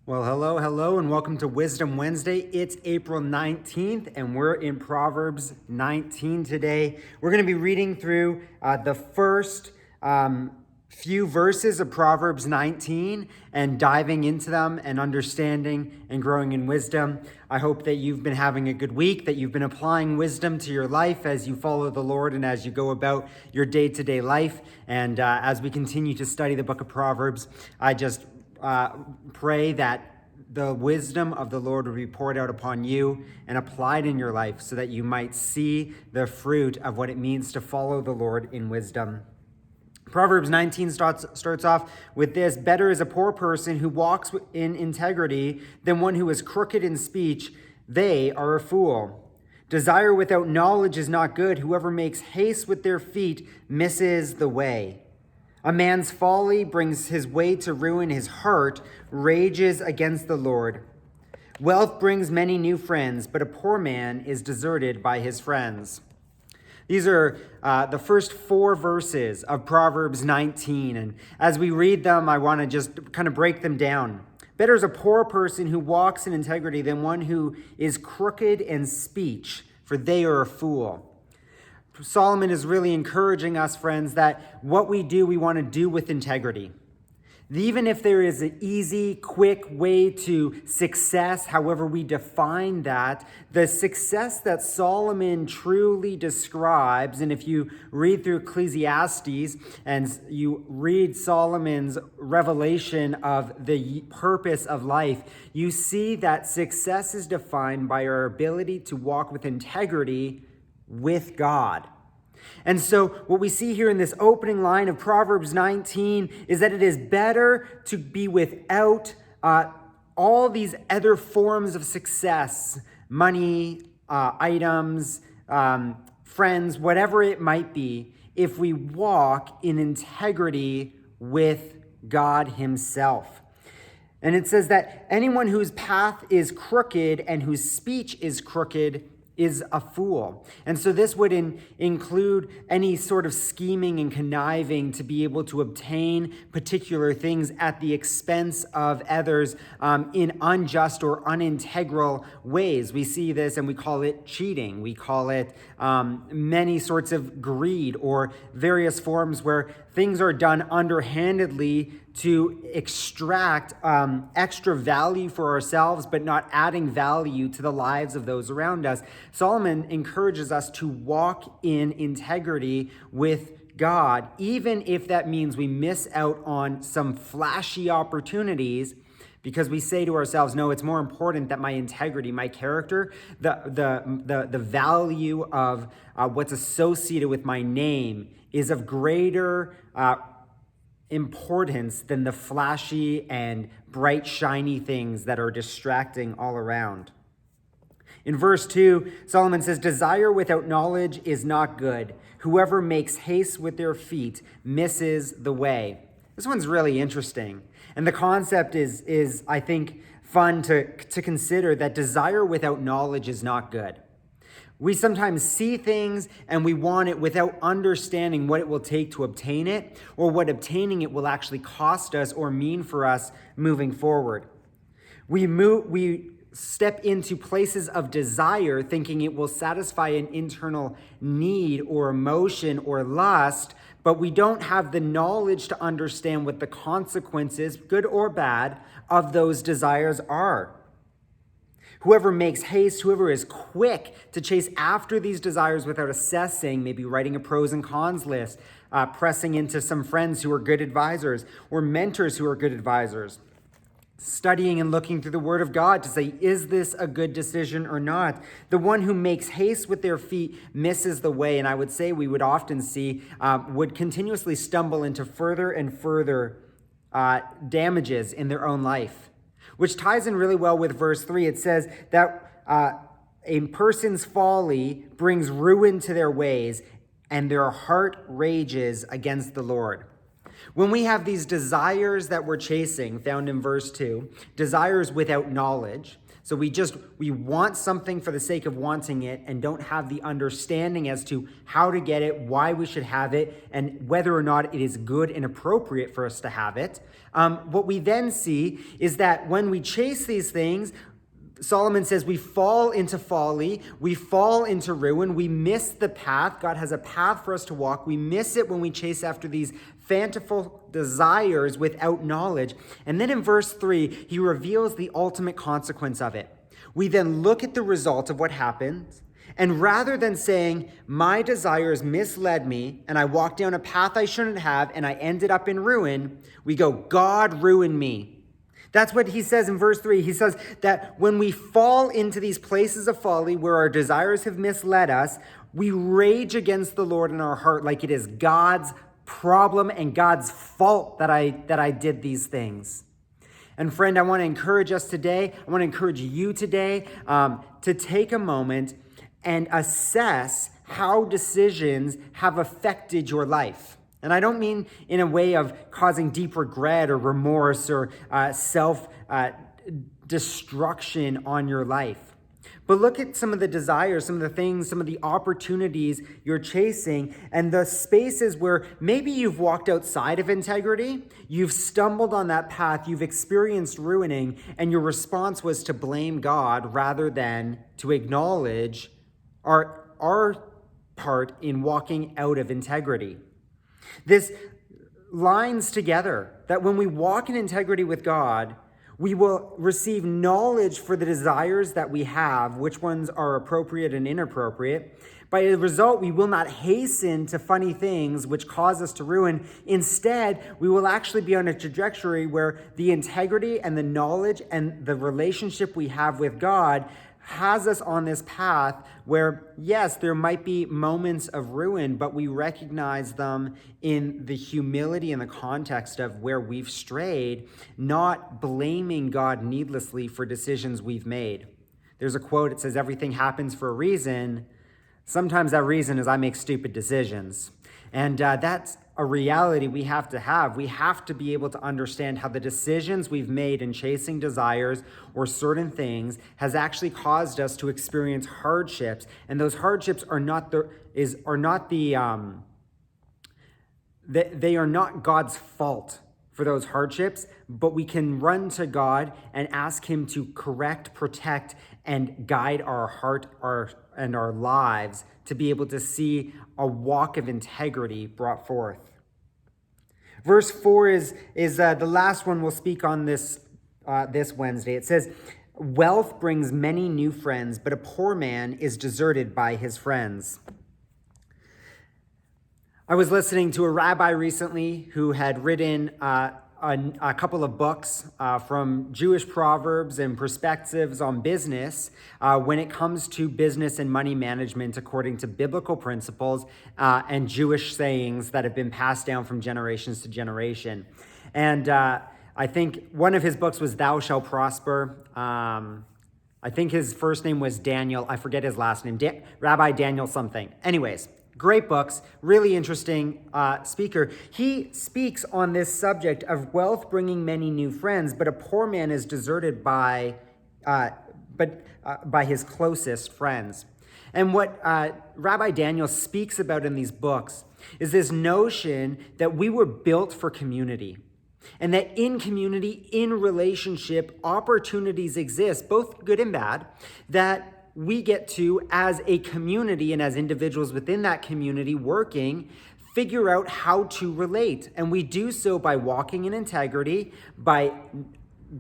Well, hello, and welcome to Wisdom Wednesday. It's April 19th, and we're in Proverbs 19 today. We're going to be reading through the first few verses of Proverbs 19 and diving into them and understanding and growing in wisdom. I hope that you've been having a good week, that you've been applying wisdom to your life as you follow the Lord and as you go about your day-to-day life. And as we continue to study the book of Proverbs, I just pray that the wisdom of the Lord will be poured out upon you and applied in your life so that you might see the fruit of what it means to follow the Lord in wisdom. Proverbs 19 starts off with this: better is a poor person who walks in integrity than one who is crooked in speech. They are a fool. Desire without knowledge is not good. Whoever makes haste with their feet misses the way. A man's folly brings his way to ruin. His heart rages against the Lord. Wealth brings many new friends, but a poor man is deserted by his friends. These are the first four verses of Proverbs 19. And as we read them, I want to just kind of break them down. Better is a poor person who walks in integrity than one who is crooked in speech, for they are a fool. Solomon is really encouraging us, friends, that what we do, we want to do with integrity. Even if there is an easy, quick way to success, however we define that, the success that Solomon truly describes, and if you read through Ecclesiastes and you read Solomon's revelation of the purpose of life, you see that success is defined by our ability to walk with integrity with God. And so what we see here in this opening line of Proverbs 19 is that it is better to be without all these other forms of success, money, items, friends, whatever it might be, if we walk in integrity with God himself. And it says that anyone whose path is crooked and whose speech is crooked is a fool. And so this would include any sort of scheming and conniving to be able to obtain particular things at the expense of others in unjust or unintegral ways. We see this and we call it cheating. We call it many sorts of greed or various forms where things are done underhandedly to extract extra value for ourselves, but not adding value to the lives of those around us. Solomon encourages us to walk in integrity with God, even if that means we miss out on some flashy opportunities, because we say to ourselves, no, it's more important that my integrity, my character, the value of what's associated with my name is of greater importance than the flashy and bright, shiny things that are distracting all around. In verse 2, Solomon says, desire without knowledge is not good. Whoever makes haste with their feet misses the way. This one's really interesting. And the concept is I think, fun to consider, that desire without knowledge is not good. We sometimes see things and we want it without understanding what it will take to obtain it, or what obtaining it will actually cost us or mean for us moving forward. We step into places of desire thinking it will satisfy an internal need or emotion or lust, but we don't have the knowledge to understand what the consequences, good or bad, of those desires are. Whoever makes haste, whoever is quick to chase after these desires without assessing, maybe writing a pros and cons list, pressing into some friends who are good advisors, or mentors who are good advisors, studying and looking through the Word of God to say, is this a good decision or not? The one who makes haste with their feet misses the way, and I would say we would often see, would continuously stumble into further and further damages in their own life. Which ties in really well with verse 3. It says that a person's folly brings ruin to their ways, and their heart rages against the Lord. When we have these desires that we're chasing, found in verse 2, desires without knowledge, So we want something for the sake of wanting it and don't have the understanding as to how to get it, why we should have it, and whether or not it is good and appropriate for us to have it. What we then see is that when we chase these things, Solomon says we fall into folly, we fall into ruin, we miss the path. God has a path for us to walk. We miss it when we chase after these fanciful desires without knowledge. And then in verse 3, he reveals the ultimate consequence of it. We then look at the result of what happens, and rather than saying, my desires misled me, and I walked down a path I shouldn't have, and I ended up in ruin, we go, God ruined me. That's what he says in verse 3. He says that when we fall into these places of folly where our desires have misled us, we rage against the Lord in our heart like it is God's problem and God's fault that I did these things. And friend, I want to encourage us today. I want to encourage you today to take a moment and assess how decisions have affected your life. And I don't mean in a way of causing deep regret or remorse or self-destruction on your life. But look at some of the desires, some of the things, some of the opportunities you're chasing, and the spaces where maybe you've walked outside of integrity, you've stumbled on that path, you've experienced ruining, and your response was to blame God rather than to acknowledge our part in walking out of integrity. This lines together that when we walk in integrity with God, we will receive knowledge for the desires that we have, which ones are appropriate and inappropriate. By the result, we will not hasten to funny things which cause us to ruin. Instead, we will actually be on a trajectory where the integrity and the knowledge and the relationship we have with God has us on this path where, yes, there might be moments of ruin, but we recognize them in the humility and the context of where we've strayed, not blaming God needlessly for decisions we've made. There's a quote, it says, everything happens for a reason. Sometimes that reason is I make stupid decisions. And that's a reality we have to have. We have to be able to understand how the decisions we've made in chasing desires or certain things has actually caused us to experience hardships. And those hardships are not God's fault for those hardships, but we can run to God and ask him to correct, protect, and guide our heart and our lives to be able to see a walk of integrity brought forth. Verse 4 is the last one we'll speak on this Wednesday. It says, wealth brings many new friends, but a poor man is deserted by his friends. I was listening to a rabbi recently who had written a couple of books from Jewish proverbs and perspectives on business when it comes to business and money management according to biblical principles and Jewish sayings that have been passed down from generations to generation. And I think one of his books was Thou Shalt Prosper. I think his first name was Daniel. I forget his last name. Rabbi Daniel something. Anyways. Great books, really interesting speaker. He speaks on this subject of wealth bringing many new friends, but a poor man is deserted by his closest friends. And what Rabbi Daniel speaks about in these books is this notion that we were built for community. And that in community, in relationship, opportunities exist, both good and bad, that we get to, as a community and as individuals within that community working, figure out how to relate. And we do so by walking in integrity, by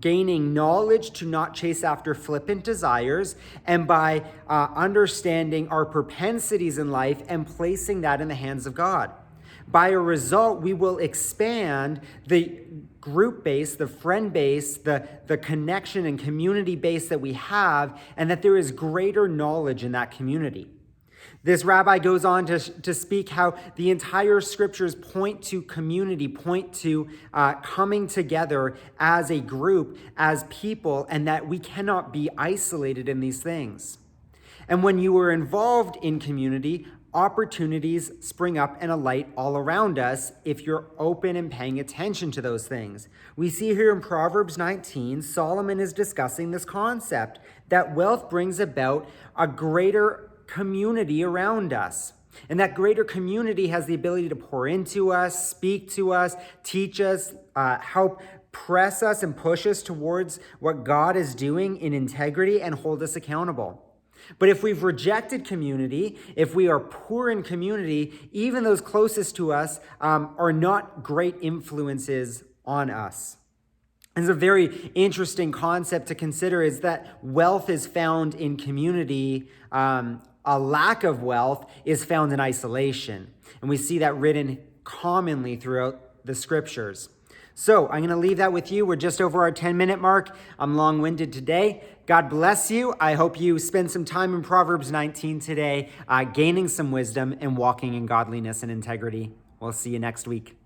gaining knowledge to not chase after flippant desires, and by understanding our propensities in life and placing that in the hands of God. By a result, we will expand the group base, the friend base, the connection and community base that we have, and that there is greater knowledge in that community. This rabbi goes on to speak how the entire scriptures point to community, point to coming together as a group, as people, and that we cannot be isolated in these things. And when you are involved in community, opportunities spring up and alight all around us if you're open and paying attention to those things. We see here in Proverbs 19, Solomon is discussing this concept that wealth brings about a greater community around us. And that greater community has the ability to pour into us, speak to us, teach us, help press us and push us towards what God is doing in integrity and hold us accountable. But if we've rejected community, if we are poor in community, even those closest to us are not great influences on us. It's a very interesting concept to consider is that wealth is found in community. A lack of wealth is found in isolation. And we see that written commonly throughout the scriptures. So I'm going to leave that with you. We're just over our 10-minute mark. I'm long-winded today. God bless you. I hope you spend some time in Proverbs 19 today, gaining some wisdom and walking in godliness and integrity. We'll see you next week.